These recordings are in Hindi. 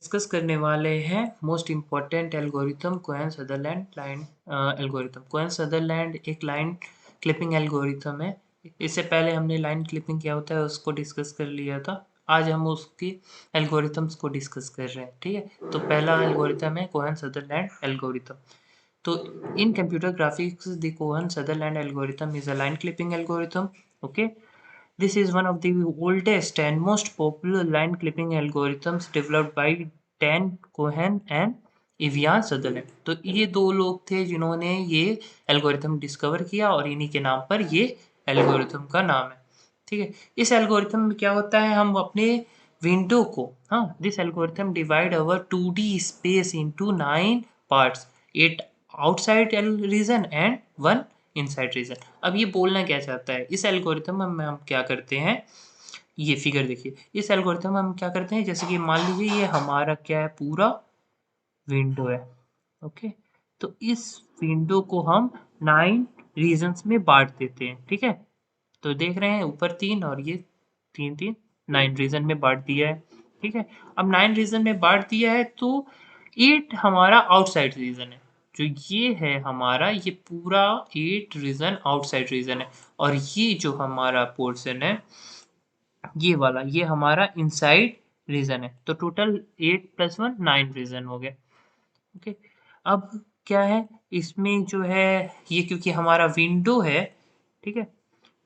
डिस्कस करने वाले हैं most important algorithm Cohen Sutherland line algorithm. Cohen Sutherland एक लाइन क्लिपिंग एल्गोरिथम है। इससे पहले हमने लाइन क्लिपिंग क्या होता है उसको डिस्कस कर लिया था। आज हम उसकी एल्गोरिथम्स को डिस्कस कर रहे हैं। ठीक है, तो पहला एल्गोरिथम है कोहेन सदरलैंड एल्गोरिथम। तो in computer graphics the Cohen Sutherland algorithm is a line clipping algorithm. Okay, this is one of the oldest and most popular line clipping algorithms developed by Dan Cohen and Ewan Sutherland. तो ये दो लोग थे जिन्होंने ये एल्गोरिथम डिस्कवर किया और इन्हीं के नाम पर ये एल्गोरिथम का नाम है। ठीक है, इस एल्गोरिथम में क्या होता है, हम अपने विंडो को, हाँ, this algorithm divide our 2D space into 9 parts, 8 outside region and 1 inside region. अब ये बोलना क्या चाहता है, इस एल्गोरिथम में हम क्या करते हैं, ये फिगर देखिए, इस एल्गोरिथम में हम क्या करते हैं, जैसे कि मान लीजिए ये हमारा क्या है, पूरा विंडो है। ओके, तो इस विंडो को हम 9 रीजन्स में बांट देते हैं। ठीक है, तो देख रहे हैं ऊपर 3 और ये 3 3 9 रीजन में बांट दिया है। ठीक है, अब 9 रीजन में बांट दिया है तो 8 हमारा आउटसाइड रीजन है। जो ये है हमारा, ये पूरा 8 रीजन आउटसाइड रीजन है, और ये जो हमारा पोर्शन है, ये वाला, ये हमारा इनसाइड रीजन है। तो टोटल 8 + 1 9 रीजन हो गए। ओके, अब क्या है इसमें जो है, ये क्योंकि हमारा विंडो है, ठीक है,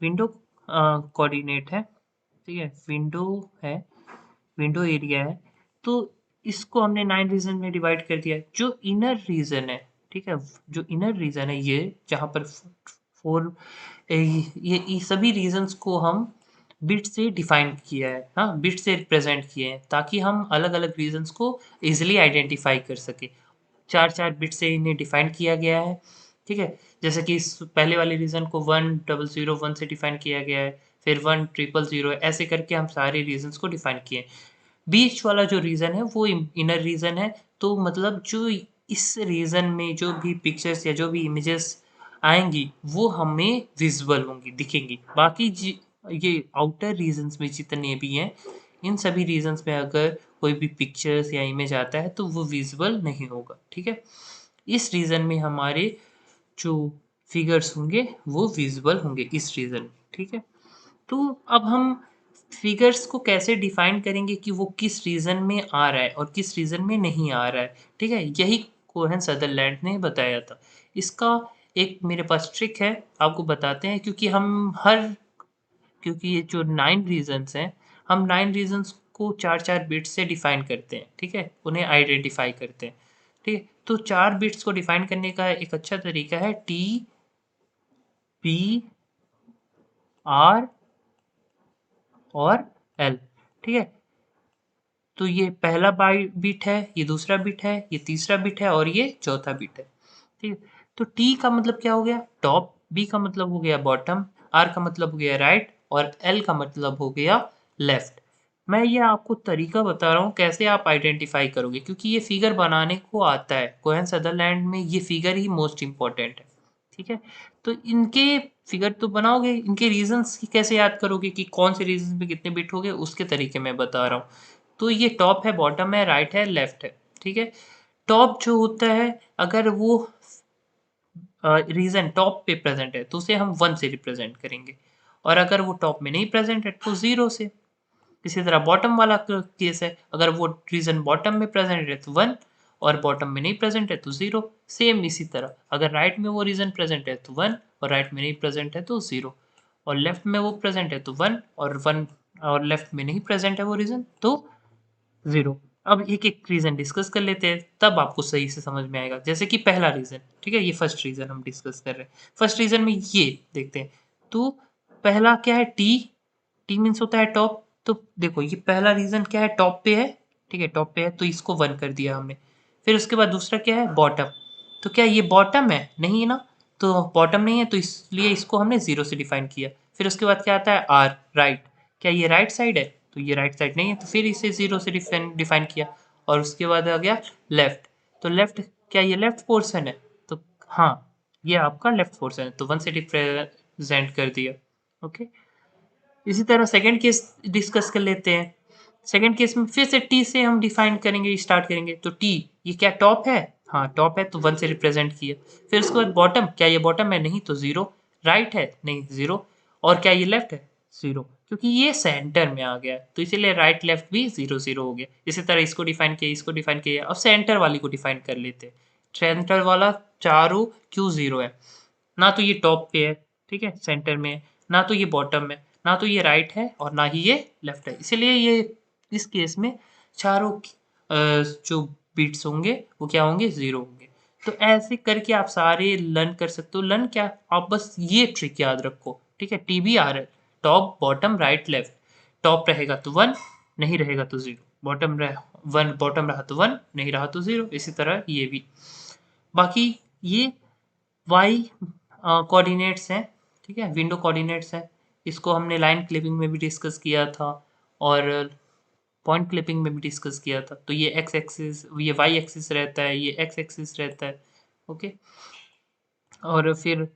विंडो कोऑर्डिनेट है, ठीक है, विंडो है, विंडो एरिया है, तो इसको हमने 9 रीजन में डिवाइड कर दिया है। जो इनर रीजन है, ठीक है, जो इनर रीजन है, ये जहाँ पर 4, ये सभी रीजन्स को हम बिट से डिफाइन किया है, हाँ, बिट से रिप्रेजेंट किए हैं, ताकि हम अलग अलग रीजन्स को इजिली आइडेंटिफाई कर सके। 4 बिट से इन्हें डिफाइन किया गया है। ठीक है, जैसे कि इस पहले वाले रीजन को 1001 से डिफाइन किया गया है, फिर 1000 ऐसे करके हम सारे रीजन्स को डिफाइन किए। बीच वाला जो रीजन है वो इनर रीजन है। तो मतलब जो इस रीजन में जो भी पिक्चर्स या जो भी इमेजेस आएंगी वो हमें विजुअल होंगी, दिखेंगी। बाकी ये आउटर रीजन्स में जितने भी हैं, इन सभी रीजन्स में अगर कोई भी पिक्चर्स या इमेज आता है तो वो विजुअल नहीं होगा। ठीक है, इस रीजन में हमारे जो फिगर्स होंगे वो विजुअल होंगे इस रीजन में। ठीक है, तो अब हम फिगर्स को कैसे डिफाइन करेंगे कि वो किस रीजन में आ रहा है और किस रीजन में नहीं आ रहा है। ठीक है, यही कोहेन सदरलैंड ने बताया था। इसका एक मेरे पास ट्रिक है, आपको बताते हैं। क्योंकि ये जो 9 रीजन्स हैं, हम 9 रीजन्स को 4 बिट्स से डिफाइन करते हैं। ठीक है, उन्हें आइडेंटिफाई करते हैं। ठीक है, तो 4 बिट्स को डिफाइन करने का एक अच्छा तरीका है TPR और L। ठीक है, तो ये पहला बिट है, ये दूसरा बिट है, ये तीसरा बिट है और ये चौथा बिट है। ठीक है, तो टी का मतलब क्या हो गया, टॉप, बी का मतलब हो गया बॉटम, आर का मतलब हो गया राइट, और एल का मतलब हो गया लेफ्ट। मैं ये आपको तरीका बता रहा हूँ कैसे आप आइडेंटिफाई करोगे, क्योंकि ये फिगर बनाने को आता है। कोहेन सदरलैंड में ये फिगर ही मोस्ट इंपॉर्टेंट है। ठीक है, तो इनके फिगर तो बनाओगे, इनके रीजंस की कैसे याद करोगे कि कौन से रीजन में कितने बिट हो गए, उसके तरीके मैं बता रहा हूँ। तो ये टॉप है, बॉटम है, राइट है, लेफ्ट है। ठीक है, टॉप जो होता है, अगर वो रीजन टॉप पे प्रेजेंट है तो उसे हम 1 से रिप्रेजेंट करेंगे, और अगर वो टॉप में नहीं प्रेजेंट है तो 0 से। इसी तरह बॉटम वाला केस है, अगर वो रीजन बॉटम में प्रेजेंट है तो 1, और बॉटम में नहीं प्रेजेंट है तो 0। सेम इसी तरह अगर राइट में वो रीजन प्रेजेंट है तो 1, और राइट में नहीं प्रेजेंट है तो 0, और लेफ्ट में वो प्रेजेंट है तो 1, और 1 और लेफ्ट में नहीं प्रेजेंट है वो रीजन तो 0। अब एक एक रीजन डिस्कस कर लेते हैं, तब आपको सही से समझ में आएगा। जैसे कि पहला रीजन, ठीक है, ये फर्स्ट रीजन हम डिस्कस कर रहे हैं। फर्स्ट रीजन में ये देखते हैं, तो पहला क्या है, टी। टी मीन्स होता है टॉप। तो देखो ये पहला रीजन क्या है, टॉप पे है। ठीक है, टॉप पे है तो इसको 1 कर दिया हमने। फिर उसके बाद दूसरा क्या है, बॉटम। तो क्या ये बॉटम है, नहीं है ना, तो बॉटम नहीं है, तो इसलिए इसको हमने 0 से डिफाइन किया। फिर उसके बाद क्या आता है, आर, राइट। क्या ये राइट साइड है, तो ये राइट साइड नहीं है, तो फिर इसे 0 से डिफाइन किया। और उसके बाद आ गया लेफ्ट। तो लेफ्ट, क्या ये लेफ्ट पोर्शन है, तो हाँ, ये आपका लेफ्ट पोर्शन है, तो 1 से रिप्रेजेंट कर दिया। ओके, इसी तरह सेकंड केस डिस्कस कर लेते हैं। सेकंड केस में फिर से टी से हम डिफाइन करेंगे, स्टार्ट करेंगे। तो टी ये क्या टॉप है? हाँ टॉप है, तो 1 से रिप्रेजेंट किया। फिर उसके बाद बॉटम, क्या ये बॉटम है? नहीं, तो 0। राइट है? नहीं, 0। और क्या ये लेफ्ट है? 0, क्योंकि ये सेंटर में आ गया है, तो इसीलिए राइट लेफ्ट भी 0 0 हो गया। इसी तरह इसको डिफाइन किया, इसको डिफाइन किया। अब सेंटर वाली को डिफाइन कर लेते हैं। सेंटर वाला चारों क्यों 0 है? ना तो ये टॉप पे है, ठीक है, सेंटर में है, ना तो ये बॉटम में, ना तो ये राइट है, और ना ही ये लेफ्ट है। इसीलिए ये इस केस में चारों जो बीट्स होंगे वो क्या होंगे? 0 होंगे। तो ऐसे करके आप सारे लर्न कर सकते हो। लर्न क्या, आप बस ये ट्रिक याद रखो, ठीक है। TBRL, top bottom right left. Top रहेगा तो 1, नहीं रहेगा तो 0। बॉटम रह 1, बॉटम रहा तो 1, नहीं रहा तो 0। इसी तरह ये भी। बाकी ये वाई कोऑर्डिनेट्स हैं, ठीक है, विंडो कोऑर्डिनेट्स हैं। इसको हमने लाइन क्लिपिंग में भी डिस्कस किया था, और पॉइंट क्लिपिंग में भी डिस्कस किया था। तो ये एक्स एक्सिस, ये वाई एक्सिस रहता है, ये एक्स एक्सिस रहता है। ओके, और फिर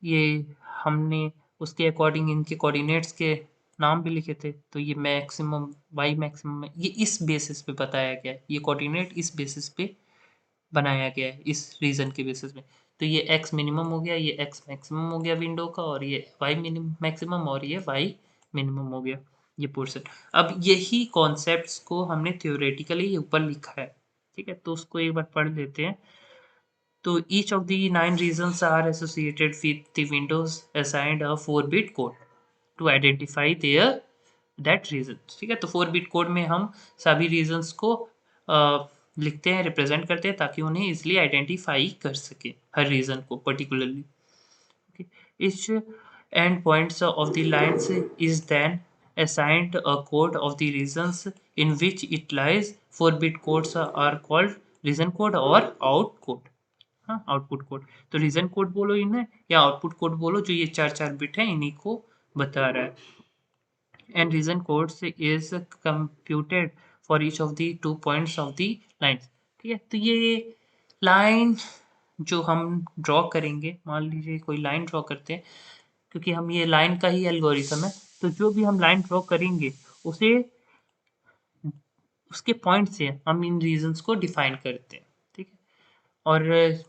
ये हमने उसके अकॉर्डिंग इनके कोऑर्डिनेट्स के नाम भी लिखे थे। तो ये मैक्सिमम, वाई मैक्सिमम, ये इस बेसिस पे बताया गया है। ये कोऑर्डिनेट इस बेसिस पे बनाया गया है, इस रीजन के बेसिस में। तो ये एक्स मिनिमम हो गया, ये एक्स मैक्सिमम हो गया विंडो का, और ये वाई मिनिमम मैक्सिमम, और ये वाई मिनिमम हो गया, ये पोर्शन। अब यही कॉन्सेप्ट्स को हमने थ्योरेटिकली ऊपर लिखा है, ठीक है, तो उसको एक बार पढ़ लेते हैं। तो each of the 9 reasons are associated with the windows assigned a 4-bit code to identify their that reason। ठीक है, तो 4-bit कोड में हम सभी रीजंस को लिखते हैं, रिप्रेजेंट करते हैं, ताकि उन्हें इजिली आइडेंटिफाई कर सके, हर रीजन को particularly. Okay. Each endpoints of the lines is then assigned a code of the regions in which it lies। 4-bit codes are called region code or out code। हाँ, आउटपुट कोड। तो रीजन कोड बोलो इन्हें, या आउटपुट कोड बोलो, जो ये 4 बिट है इन्हीं को बता रहा है। And region codes is computed for each of the 2 points of the lines. ठीक है, तो ये लाइन जो हम ड्रॉ करेंगे, मान लीजिए कोई लाइन ड्रॉ करते हैं, क्योंकि हम ये लाइन का ही एल्गोरिथम है, तो जो भी हम लाइन ड्रॉ करेंगे उसे उसके पॉइंट से हम इन रीजंस को डिफाइन करते हैं, ठीक है। और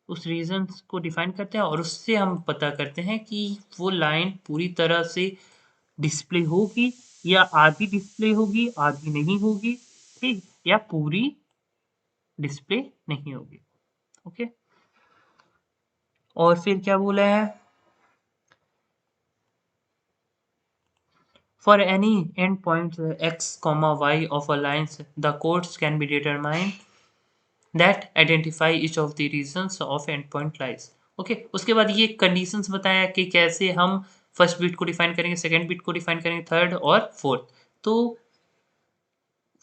उस रीजंस को डिफाइन करते हैं, और उससे हम पता करते हैं कि वो लाइन पूरी तरह से डिस्प्ले होगी, या आधी डिस्प्ले होगी, आधी नहीं होगी, ठीक, या पूरी डिस्प्ले नहीं होगी। ओके, और फिर क्या बोला है? For any endpoint x, y of a lines, the codes can be determined that identify each of the regions of endpoint lies। Okay, उसके बाद ये कंडीशंस बताया कि कैसे हम फर्स्ट बिट को डिफाइन करेंगे, सेकंड बिट को डिफाइन करेंगे, थर्ड और फोर्थ। तो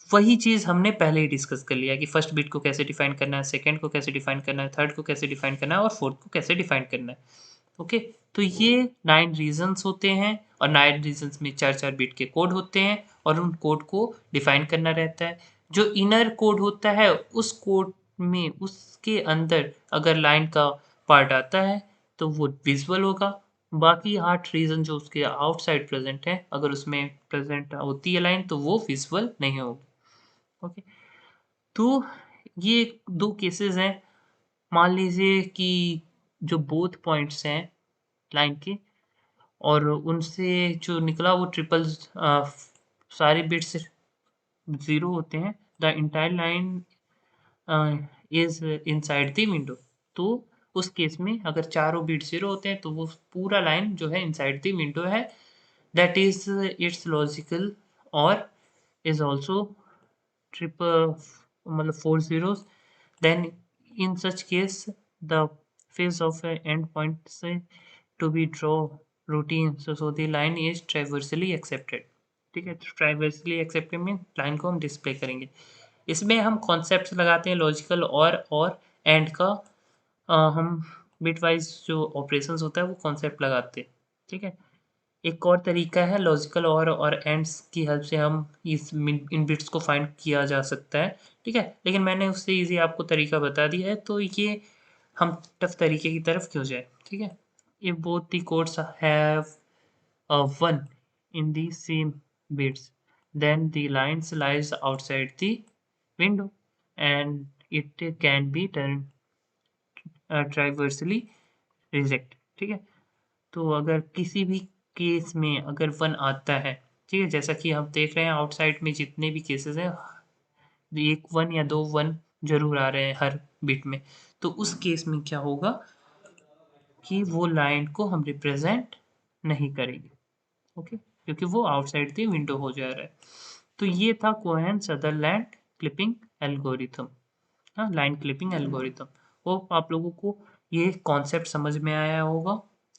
वही चीज़ हमने पहले ही डिस्कस कर लिया कि फर्स्ट बिट को कैसे डिफाइन करना है, सेकंड को कैसे डिफाइन करना है, थर्ड को कैसे डिफाइन करना है, और फोर्थ को कैसे डिफाइन करना है। ओके, तो ये 9 रीजंस होते हैं, और 9 रीजंस में 4 बिट के कोड होते हैं, और उन कोड को डिफाइन करना रहता है। जो इनर कोड होता है, उस कोड में उसके अंदर अगर लाइन का पार्ट आता है तो वो विजुअल होगा। बाकी 8 रीजन जो उसके आउटसाइड प्रेजेंट है, अगर उसमें प्रेजेंट होती है लाइन, तो वो विजुअल नहीं होगी। ओके, तो ये 2 केसेस हैं। मान लीजिए कि जो बोथ पॉइंट्स हैं लाइन के, और उनसे जो निकला वो ट्रिपल, सारे बिट्स 0 होते हैं। The entire line is inside the window. तो उस केस में अगर चारों बिट 0 होते हैं, तो वो पूरा लाइन जो है इनसाइड द विंडो है। दैट इज इट्स लॉजिकल, और इज ऑल्सो triple, मतलब 4 zeros। Then in such case the phase of a endpoint say to be draw routine, so the line is traversally accepted। ठीक है, तो traversally accepted में लाइन को हम डिस्प्ले करेंगे। इसमें हम कॉन्सेप्ट लगाते हैं लॉजिकल और एंड का। हम बिट वाइज जो ऑपरेशंस होता है वो कॉन्सेप्ट लगाते हैं, ठीक है। एक और तरीका है लॉजिकल और एंड्स की हेल्प से हम इन बिट्स को फाइंड किया जा सकता है, ठीक है। लेकिन मैंने उससे इजी आपको तरीका बता दिया है, तो ये हम टफ तरीके की तरफ क्यों जाए, ठीक है। If both the codes have one in the same bits, then the lines lies outside the window and it can be transversely reject. ठीक है, तो अगर किसी भी केस में अगर वन आता है, ठीक है, जैसा कि हम देख रहे हैं आउटसाइड में जितने भी केसेस हैं, एक वन या दो वन जरूर आ रहे हैं हर बिट में, तो उस केस में क्या होगा कि वो लाइन को हम रिप्रेजेंट नहीं करेंगे। ओके, क्योंकि वो आउटसाइड द विंडो हो जा रहा है। तो ये था कोहेन सदरलैंड क्लिपिंग एल्गोरिथम, हाँ, लाइन क्लिपिंग एल्गोरिथम। होप आप लोगों को ये कॉन्सेप्ट समझ में आया होगा।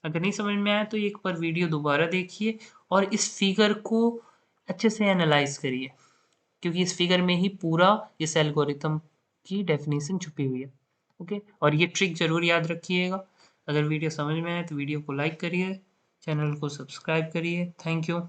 अगर नहीं समझ में आया तो एक बार वीडियो दोबारा देखिए और इस फिगर को अच्छे से एनालाइज करिए, क्योंकि इस फिगर में ही पूरा इस एल्गोरिथम की डेफिनेशन छुपी हुई है। ओके, और ये ट्रिक जरूर याद रखिएगा। अगर वीडियो समझ में आए तो वीडियो को लाइक करिए, चैनल को सब्सक्राइब करिए। Thank you.